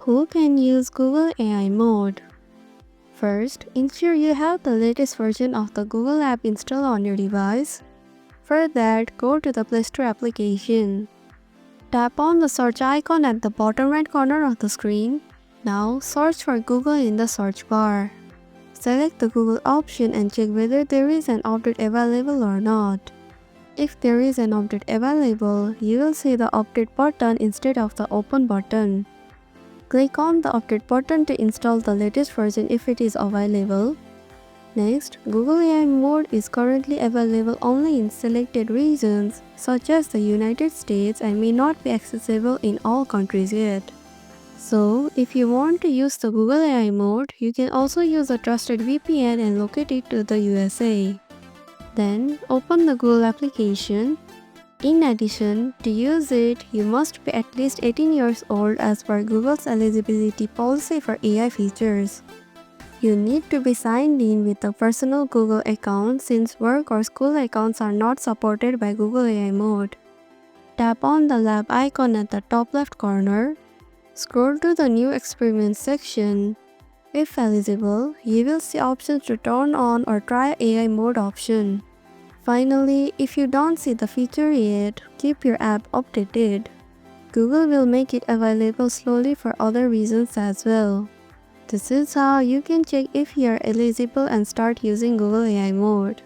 Who can use Google AI mode? First, ensure you have the latest version of the Google app installed on your device. For that, go to the Play Store application. Tap on the search icon at the bottom right corner of the screen. Now, search for Google in the search bar. Select the Google option and check whether there is an update available or not. If there is an update available, you will see the update button instead of the open button. Click on the update button to install the latest version if it is available. Next, Google AI mode is currently available only in selected regions such as the United States and may not be accessible in all countries yet. So, if you want to use the Google AI mode, you can also use a trusted VPN and locate it to the USA. Then, open the Google application. In addition, to use it, you must be at least 18 years old as per Google's eligibility policy for AI features. You need to be signed in with a personal Google account since work or school accounts are not supported by Google AI mode. Tap on the lab icon at the top left corner. Scroll to the New Experiments section. If eligible, you will see options to turn on or try AI mode option. Finally, if you don't see the feature yet, keep your app updated. Google will make it available slowly for other reasons as well. This is how you can check if you are eligible and start using Google AI mode.